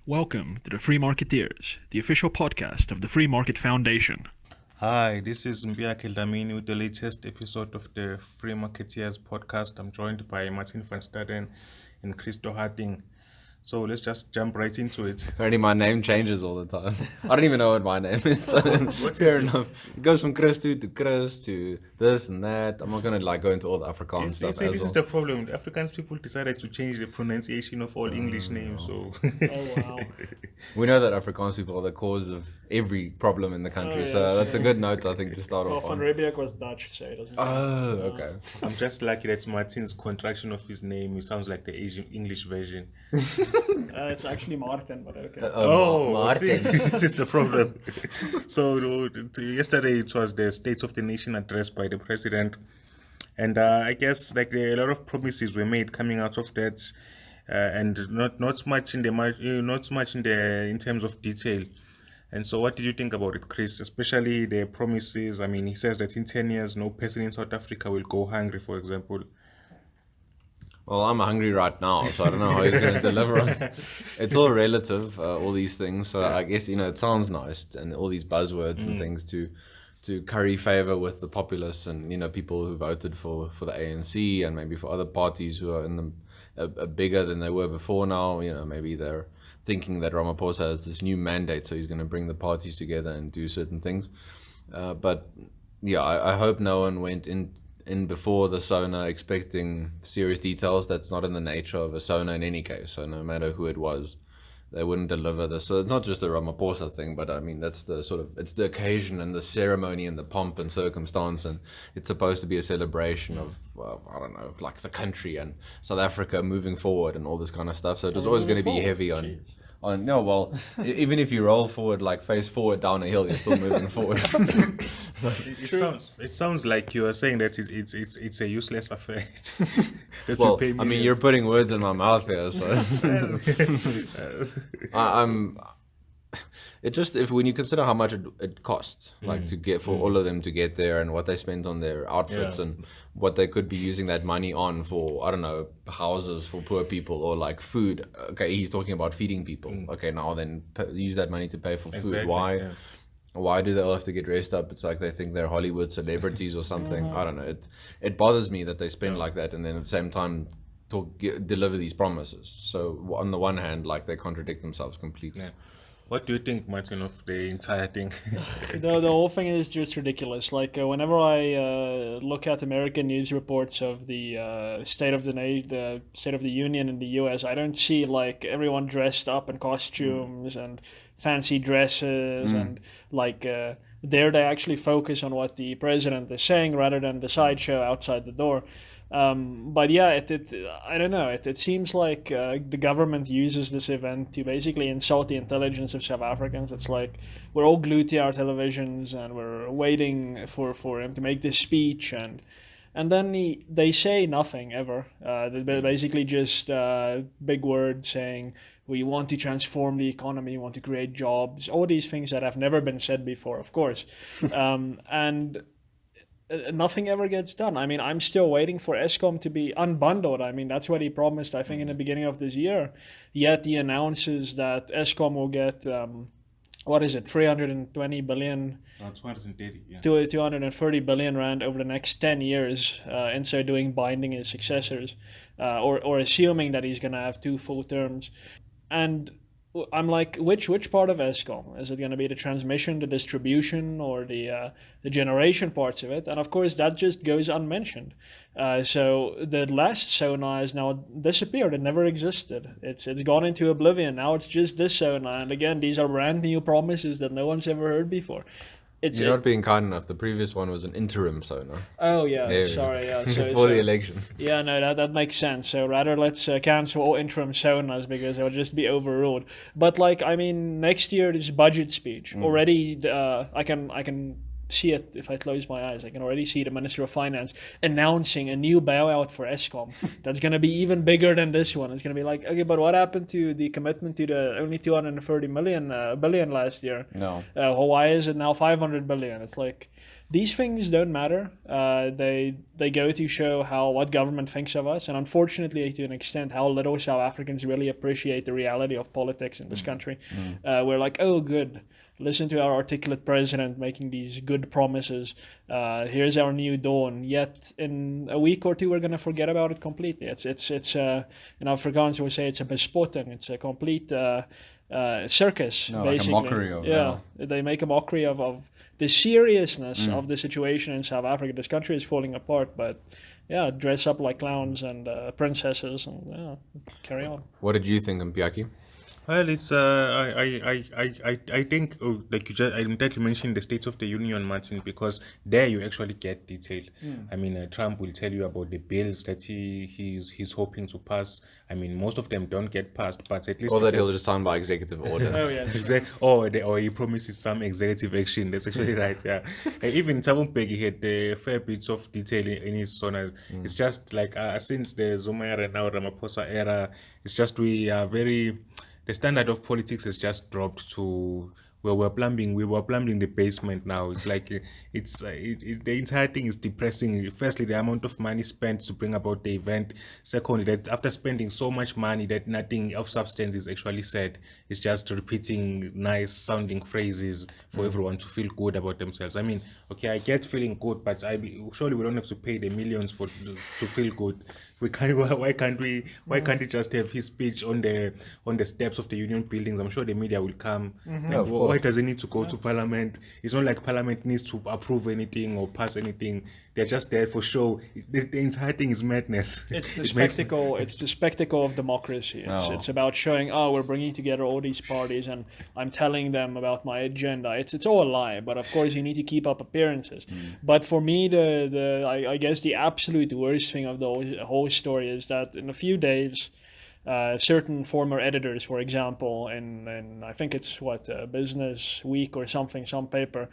Welcome to the Free Marketeers, the official podcast of the Free Market Foundation. Hi, this is Mpiyakhe Dhlamini with the latest episode of the Free Marketeers podcast. I'm joined by Martin van Staden and Christo Hattingh. So let's just jump right into it. Apparently my name changes all the time. I don't even know what my name is. So What fair is it? enough. It goes from Christo to Chris to this and that. I'm not gonna go into all the Afrikaans You stuff see, as this well. is the problem. The Afrikaans people decided to change the pronunciation of all English names. So Oh, wow. We know that Afrikaans people are the cause of every problem in the country. Oh, So yes, that's a good note, I think, to start Well, off Van on. Riebeeck was Dutch, so it doesn't Oh, okay. I'm just lucky that Martin's contraction of his name, it sounds like the Asian English version. It's actually Martin, but okay. See, Martin. this is the problem. So yesterday it was the State of the Nation address by the president, and I guess like a lot of promises were made coming out of that, and not much in the not much in terms of detail. And so, what did you think about it, Chris? Especially the promises. I mean, he says that in 10 years, no person in South Africa will go hungry, for example. Well, I'm hungry right now, so I don't know how he's going to deliver on it. It's all relative, all these things. So I guess, it sounds nice and all these buzzwords and things to curry favor with the populace and, people who voted for the ANC and maybe for other parties who are in the bigger than they were before now. Maybe they're thinking that Ramaphosa has this new mandate, so he's going to bring the parties together and do certain things. But yeah, I hope no one went in before the SONA expecting serious details. That's not in the nature of a SONA in any case. So no matter who it was, they wouldn't deliver this. So it's not just a Ramaphosa thing, but I mean, that's it's the occasion and the ceremony and the pomp and circumstance. And it's supposed to be a celebration of, well, I don't know, like the country and South Africa moving forward and all this kind of stuff. So it was always going to be heavy even if you roll forward, like face forward down a hill, you're still moving forward. So, It sounds like you are saying that it's a useless affair. That well, will pay I mean, millions. you're putting words in my mouth here, so I'm. It just if when you consider how much it costs, like to get for all of them to get there and what they spent on their outfits Yeah. and what they could be using that money on for, I don't know, houses for poor people or like food. Okay, he's talking about feeding people. Okay, now then use that money to pay for food. Exactly, Why? yeah. Why do they all have to get dressed up? It's like they think they're Hollywood celebrities or something. I don't know. It bothers me that they spend like that and then at the same time deliver these promises. So on the one hand, like they contradict themselves completely. Yeah. What do you think, Martin, of the entire thing? The whole thing is just ridiculous. Like whenever I look at American news reports of the the State of the Union in the U.S., I don't see like everyone dressed up in costumes and fancy dresses and like. There, they actually focus on what the president is saying rather than the sideshow outside the door. But yeah, I don't know. It seems like the government uses this event to basically insult the intelligence of South Africans. It's like we're all glued to our televisions and we're waiting for him to make this speech, and then they say nothing ever. They basically just big words saying we want to transform the economy, we want to create jobs, all these things that have never been said before, of course, and nothing ever gets done. I mean, I'm still waiting for Eskom to be unbundled. I mean, that's what he promised, I think, in the beginning of this year. Yet he announces that Eskom will get, what is it, 320 billion, 230, yeah. 230 billion rand over the next 10 years, and so doing binding his successors, or assuming that he's going to have two full terms. And I'm like, which part of Eskom is it going to be? The transmission, the distribution, or the generation parts of it? And of course, that just goes unmentioned. So the last SONA has now disappeared. It never existed. It's gone into oblivion. Now it's just this SONA. And again, these are brand new promises that no one's ever heard before. You're not being kind enough. The previous one was an interim SONA. Oh yeah, There we go. sorry. Yeah, so, For the elections. yeah, no, that makes sense. So rather let's cancel all interim sonas because they'll just be overruled. But like, I mean, next year this budget speech already. I can see it if I close my eyes. I can already see the Minister of Finance announcing a new bailout for Eskom that's going to be even bigger than this one. It's going to be like, okay, but what happened to the commitment to the only 230 billion last year? No. Why is it now 500 billion? It's like these things don't matter. They go to show what government thinks of us, and unfortunately, to an extent, how little South Africans really appreciate the reality of politics in this country. We're like, oh, good. Listen to our articulate president making these good promises. Here's our new dawn. Yet in a week or two, we're gonna forget about it completely. It's in Afrikaans we say it's a bespotting. It's a complete circus, No, basically. like a mockery of They make a mockery of the seriousness of the situation in South Africa. This country is falling apart, but dress up like clowns and princesses and carry on. What did you think, Mpiyakhe? Well, it's I think like I'm glad you mentioned the State of the Union, Martin, because there you actually get detail. I mean, Trump will tell you about the bills that he's hoping to pass. I mean, most of them don't get passed, but at least Or that he'll just sign by executive order. Oh yeah. Exactly. Or he promises some executive action. That's actually right. Yeah. Even Mpiyakhe had a fair bit of detail in his SONA. It's just like since the Zuma era and now Ramaphosa era, it's just the standard of politics has just dropped to where we were plumbing the basement now. It's like the entire thing is depressing. Firstly, the amount of money spent to bring about the event. Secondly, that after spending so much money that nothing of substance is actually said, it's just repeating nice sounding phrases for everyone to feel good about themselves. I mean, okay, I get feeling good, but surely we don't have to pay the millions to feel good. Why can't we just have his speech on the steps of the union buildings? I'm sure the media will come. Like, why does he need to go to parliament? It's not like parliament needs to approve anything or pass anything. They're just there for show. The entire thing is madness. It's the spectacle. It's the spectacle of democracy. It's about showing, we're bringing together all these parties, and I'm telling them about my agenda. It's all a lie. But of course, you need to keep up appearances. But for me, I guess the absolute worst thing of the whole story is that in a few days, certain former editors, for example, in I think it's Business Week or something, some paper,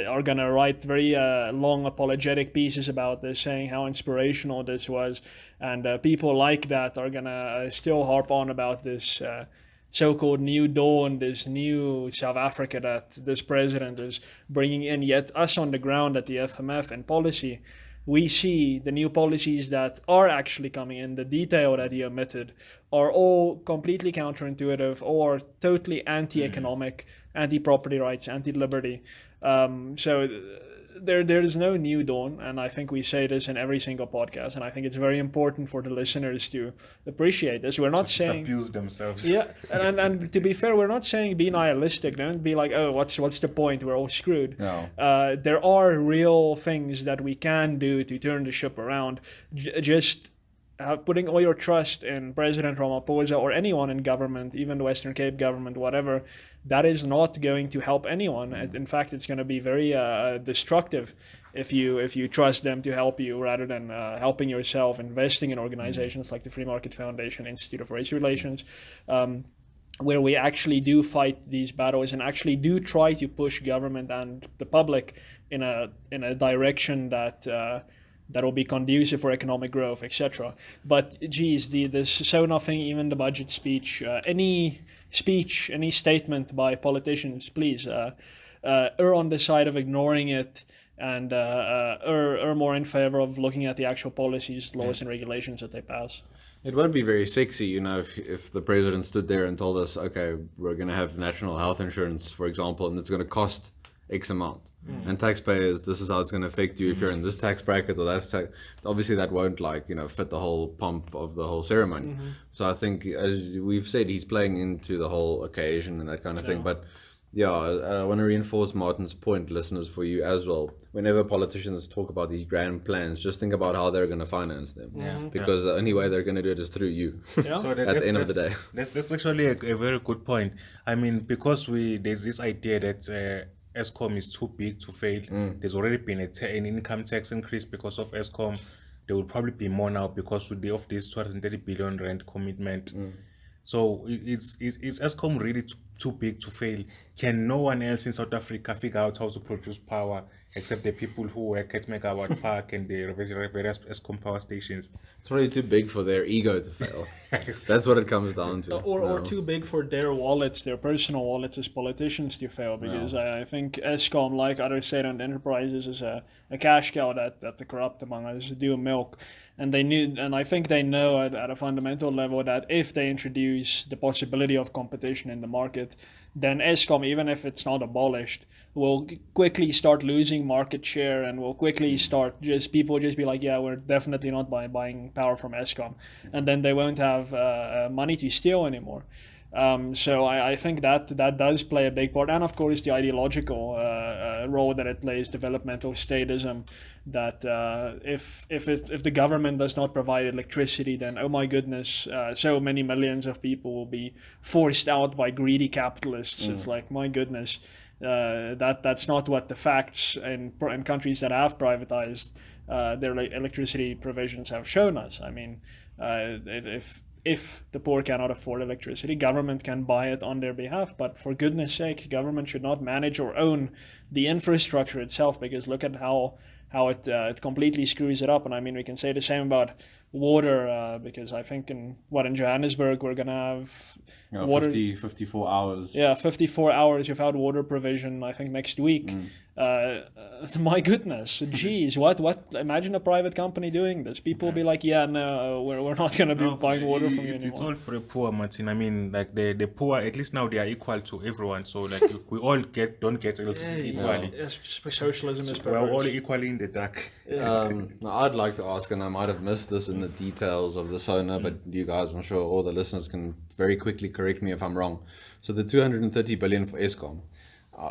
are gonna write very long apologetic pieces about this, saying how inspirational this was, and people like that are gonna still harp on about this so-called new dawn, this new South Africa that this president is bringing in. Yet us on the ground at the FMF and policy, we see the new policies that are actually coming in, the detail that he omitted, are all completely counterintuitive or totally anti-economic, anti-property rights, anti-liberty. So there is no new dawn, and I think we say this in every single podcast, and I think it's very important for the listeners to appreciate this. We're not saying abuse themselves. Yeah, and to be fair, we're not saying be nihilistic. Don't be like, oh, what's the point? We're all screwed. No. There are real things that we can do to turn the ship around. Just putting all your trust in President Ramaphosa or anyone in government, even the Western Cape government, whatever, that is not going to help anyone. In fact, it's going to be very destructive if you trust them to help you rather than helping yourself, investing in organizations like the Free Market Foundation, Institute of Race Relations, where we actually do fight these battles and actually do try to push government and the public in a direction that will be conducive for economic growth, etc. But geez, this SONA thing, even the budget speech, any statement by politicians, please err on the side of ignoring it and err more in favor of looking at the actual policies, laws, and regulations that they pass. It won't be very sexy, if the president stood there and told us, okay, we're going to have national health insurance, for example, and it's going to cost X amount. And taxpayers, this is how it's going to affect you if you're in this tax bracket or that tax. Obviously, that won't fit the whole pomp of the whole ceremony. So I think, as we've said, he's playing into the whole occasion and that kind of thing. But yeah, I want to reinforce Martin's point, listeners, for you as well. Whenever politicians talk about these grand plans, just think about how they're going to finance them. Because the only way they're going to do it is through you. So at the end of the day. That's actually a very good point. I mean, because there's this idea that Eskom is too big to fail. There's already been an income tax increase because of Eskom. There will probably be more now because of this 230 billion rand commitment. So is Eskom ready too big to fail. Can no one else in South Africa figure out how to produce power except the people who work at Megawatt Park and the various Eskom power stations? It's probably too big for their ego to fail. That's what it comes down to. Or too big for their wallets, their personal wallets as politicians to fail, because I think Eskom, like other state-owned enterprises, is a cash cow that the corrupt among us do milk. And I think they know at a fundamental level that if they introduce the possibility of competition in the market, then Eskom, even if it's not abolished, will quickly start losing market share, and will quickly start people just be like, yeah, we're definitely not buying power from Eskom, and then they won't have money to steal anymore. So I think that does play a big part, and of course the ideological role that it plays, developmental statism, that if the government does not provide electricity, then oh my goodness, so many millions of people will be forced out by greedy capitalists. It's like, my goodness, that's not what the facts in countries that have privatized their electricity provisions have shown us. I mean, if the poor cannot afford electricity, government can buy it on their behalf. But for goodness sake, government should not manage or own the infrastructure itself, because look at how it completely screws it up. And I mean, we can say the same about water, because I think in Johannesburg we're gonna have water 54 hours. Yeah, 54 hours without water provision, I think, next week. My goodness, geez, what? Imagine a private company doing this. People will be like, yeah, no, we're not going to be buying water from you anymore. It's all for the poor, Martin. I mean, like the poor, at least now they are equal to everyone. So like we all don't get electricity equally. Yes, socialism is we're all equally in the dark. I'd like to ask, and I might have missed this in the details of the SONA, but you guys, I'm sure all the listeners can very quickly correct me if I'm wrong. So the 230 billion for Eskom.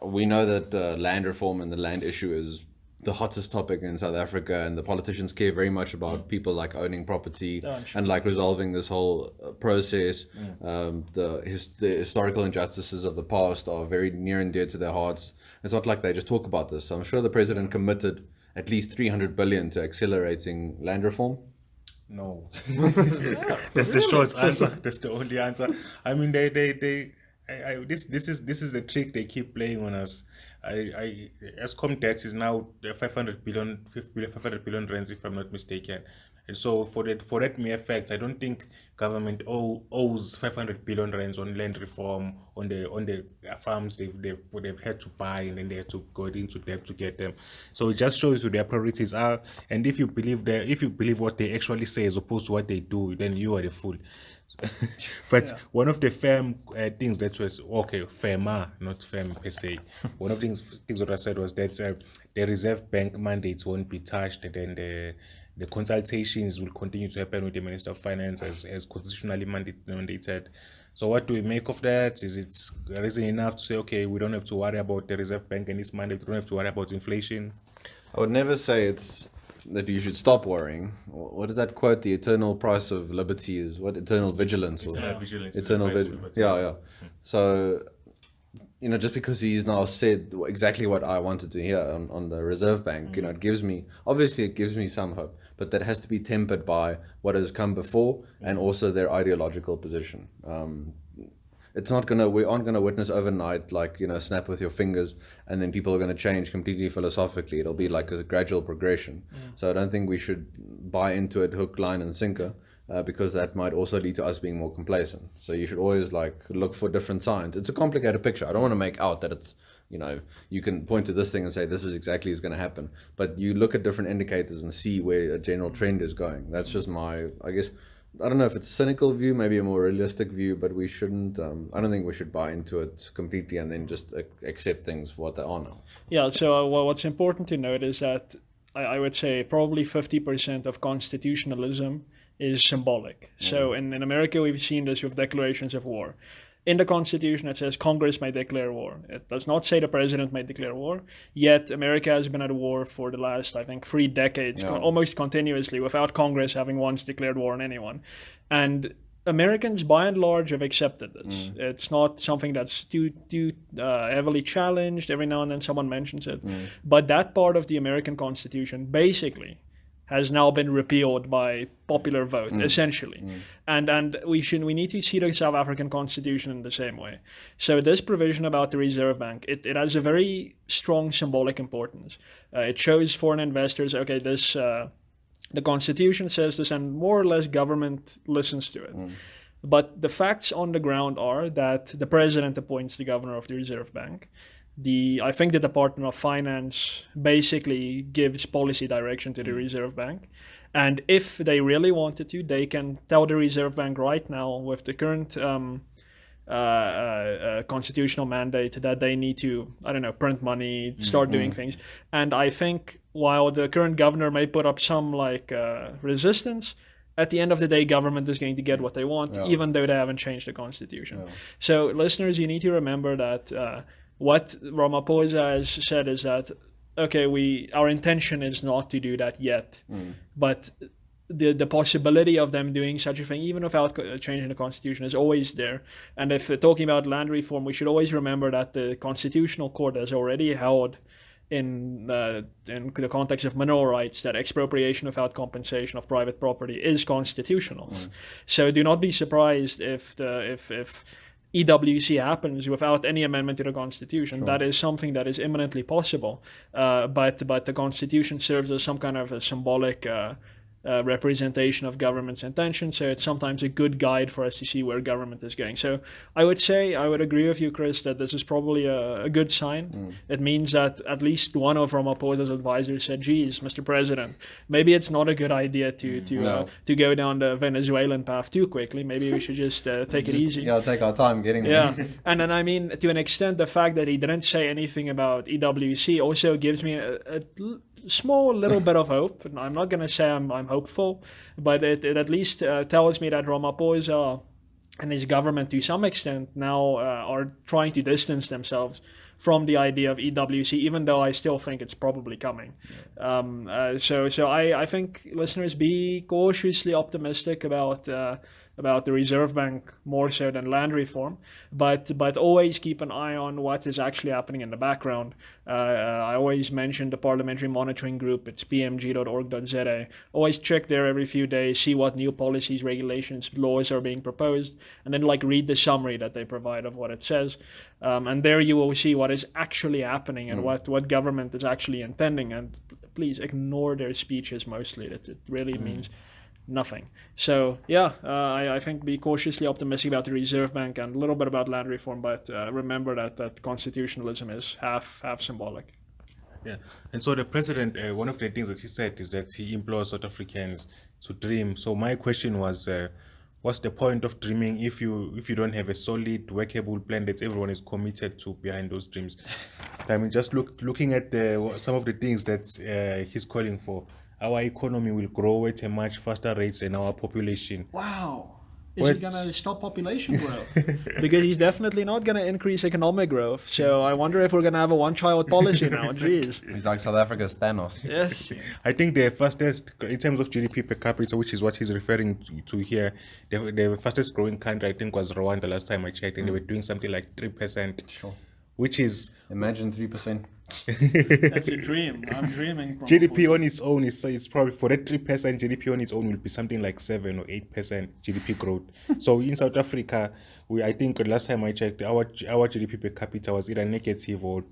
We know that land reform and the land issue is the hottest topic in South Africa, and the politicians care very much about people like owning property and like resolving this whole process. The historical injustices of the past are very near and dear to their hearts. It's not like they just talk about this. So I'm sure the president committed at least 300 billion to accelerating land reform. No, that's the short answer. That's the only answer. I mean, this is the trick they keep playing on us. Eskom debt is now 500 billion rands, if I'm not mistaken. And so for that mere fact, I don't think government owes 500 billion rands on land reform, on the farms they've had to buy, and then they had to go into debt to get them. So it just shows you their priorities are. And if you believe what they actually say as opposed to what they do, then you are the fool. But one of the firm things that was firmer, not firm per se. One of the things that I said was that the Reserve Bank mandates won't be touched, and then the consultations will continue to happen with the Minister of Finance as constitutionally mandated. So what do we make of that? Is it reason enough to say, okay, we don't have to worry about the Reserve Bank and its mandate, we don't have to worry about inflation? I would never say that you should stop worrying. What is that quote? The eternal price of liberty is what? Eternal vigilance. Eternal vigilance. Eternal vigilance. Yeah. So, just because he's now said exactly what I wanted to hear on the Reserve Bank, it gives me some hope, but that has to be tempered by what has come before and also their ideological position. We aren't gonna witness overnight, like, snap with your fingers and then people are gonna change completely philosophically. It'll be like a gradual progression. So I don't think we should buy into it hook, line and sinker, because that might also lead to us being more complacent. So you should always look for different signs. It's a complicated picture. I don't want to make out that it's, you can point to this thing and say this is exactly what's going to happen, but you look at different indicators and see where a general trend is going. That's just my, I guess, I don't know if it's a cynical view, maybe a more realistic view, but we shouldn't, I don't think we should buy into it completely and then just accept things for what they are now. Yeah, so what's important to note is that I would say probably 50% of constitutionalism is symbolic. So in America, we've seen this with declarations of war. In the Constitution, it says Congress may declare war. It does not say the president may declare war. Yet America has been at war for the last, I think, 3 decades, almost continuously, without Congress having once declared war on anyone. And Americans, by and large, have accepted this. It's not something that's too heavily challenged. Every now and then someone mentions it. But that part of the American Constitution basically has now been repealed by popular vote, essentially. And we need to see the South African constitution in the same way. So this provision about the Reserve Bank, it has a very strong symbolic importance. It shows foreign investors, okay, this the constitution says this, and more or less government listens to it. But the facts on the ground are that the president appoints the governor of the Reserve Bank. I think the Department of Finance basically gives policy direction to the Reserve Bank. And if they really wanted to, they can tell the Reserve Bank right now with the current constitutional mandate that they need to, I don't know, print money, start doing things. And I think while the current governor may put up some resistance, at the end of the day, government is going to get what they want, even though they haven't changed the constitution. So listeners, you need to remember that what Ramaphosa has said is that, okay, our intention is not to do that yet, but the possibility of them doing such a thing, even without changing the constitution, is always there. And if talking about land reform, we should always remember that the Constitutional Court has already held in the context of mineral rights that expropriation without compensation of private property is constitutional. So do not be surprised if EWC happens without any amendment to the Constitution. That is something that is imminently possible. But the Constitution serves as some kind of a symbolic representation of government's intention. So it's sometimes a good guide for us to see where government is going. So I would agree with you, Chris, that this is probably a good sign. It means that at least one of Ramaphosa's advisors said, geez, Mr. President, maybe it's not a good idea to go down the Venezuelan path too quickly. Maybe we should just take it easy. Yeah, take our time getting there. Yeah. And then, I mean, to an extent, the fact that he didn't say anything about EWC also gives me a small little bit of hope. I'm not going to say I'm hopeful, but it at least tells me that Ramaphosa and his government, to some extent, now are trying to distance themselves from the idea of EWC, even though I still think it's probably coming. So I think, listeners, be cautiously optimistic about the Reserve Bank more so than land reform, but always keep an eye on what is actually happening in the background. I always mention the Parliamentary Monitoring Group. It's pmg.org.za. Always check there every few days, see what new policies, regulations, laws are being proposed, and then read the summary that they provide of what it says. And there you will see what is actually happening and what government is actually intending. And please ignore their speeches mostly. That it really means nothing. So yeah, I think be cautiously optimistic about the Reserve Bank and a little bit about land reform, but remember that constitutionalism is half symbolic. Yeah, and so the president, one of the things that he said is that he implores South Africans to dream. So my question was, what's the point of dreaming if you don't have a solid, workable plan that everyone is committed to behind those dreams? I mean, just looking at some of the things that he's calling for. Our economy will grow at a much faster rate than our population. Wow. Is he going to stop population growth? Because he's definitely not going to increase economic growth. So I wonder if we're going to have a one-child policy now. Jeez. He's like South Africa's Thanos. Yes. I think the fastest, in terms of GDP per capita, which is what he's referring to here, the fastest growing country, I think, was Rwanda last time I checked, and they were doing something like 3%. Sure. Which is... Imagine 3%. That's a dream. I'm dreaming. GDP on its own it's probably, for that 3%, GDP on its own will be something like 7 or 8% GDP growth. So in South Africa, I think last time I checked, our GDP per capita was either negative or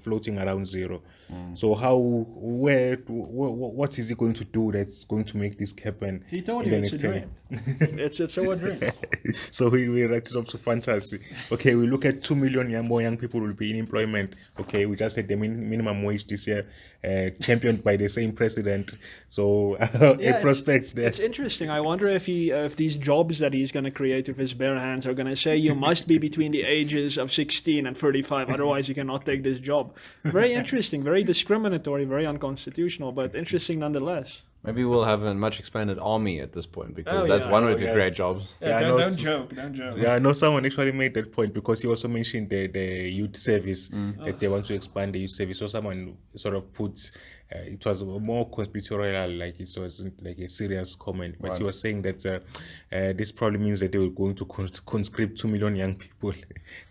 floating around zero. So what is he going to do that's going to make this happen? He told you it's a dream. It's our dream. So we write it up to fantasy. Okay, we look at 2 million more young people will be in employment. Okay, we just had the minimum wage this year, championed by the same president. So it prospects there. It's interesting. I wonder if these jobs that he's going to create with his bare hands are going to say you must be between the ages of 16 and 35, otherwise you cannot take this job. Very interesting, very discriminatory, very unconstitutional, but interesting nonetheless. Maybe we'll have a much expanded army at this point, because that's one way to create jobs. Yeah, don't joke. Yeah, I know someone actually made that point, because he also mentioned the youth service, that they want to expand the youth service. So someone sort of put, it was more conspiratorial, like it wasn't like a serious comment, but he was saying that this probably means that they were going to conscript 2 million young people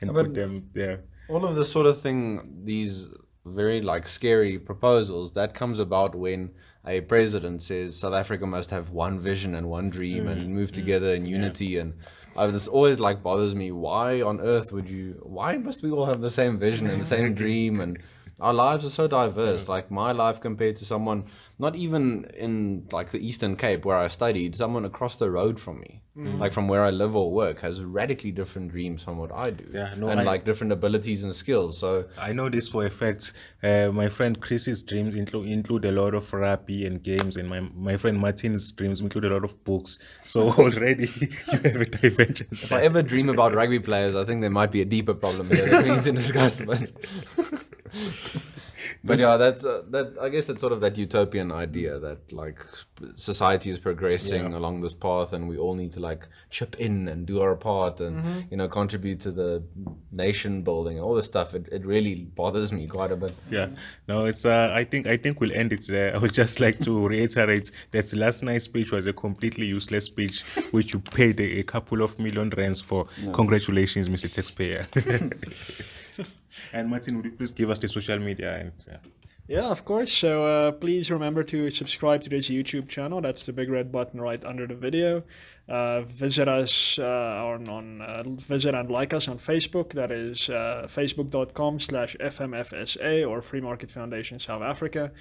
and put them there. All of this sort of thing, these very like scary proposals. That comes about when a president says South Africa must have one vision and one dream and move together in unity. And this always like bothers me. Why on earth why must we all have the same vision and the same dream? And our lives are so diverse. Like my life compared to someone, not even in like the Eastern Cape where I studied, someone across the road from me, like from where I live or work, has radically different dreams from what I do. Like different abilities and skills. So I know this for a fact. My friend Chris's dreams include a lot of rugby and games, and my friend Martin's dreams include a lot of books. So already you have a divergence. If I ever dream about rugby players, I think there might be a deeper problem here that we need to discuss. But yeah, that I guess that's sort of that utopian idea that like society is progressing along this path, and we all need to like chip in and do our part, and contribute to the nation building and all this stuff. It really bothers me quite a bit. Yeah, no, it's I think we'll end it there. I would just like to reiterate that last night's speech was a completely useless speech, which you paid a couple of million rands for. Congratulations, Mr. Taxpayer. And Martin, would you please give us the social media? And Yeah, of course. So please remember to subscribe to this YouTube channel. That's the big red button right under the video. Visit us visit and like us on Facebook. That is facebook.com/FMFSA or Free Market Foundation South Africa.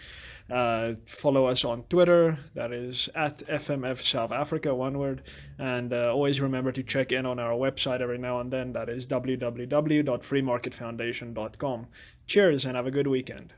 Follow us on Twitter. That is @FMF South Africa, one word. And always remember to check in on our website every now and then. That is www.freemarketfoundation.com. Cheers and have a good weekend.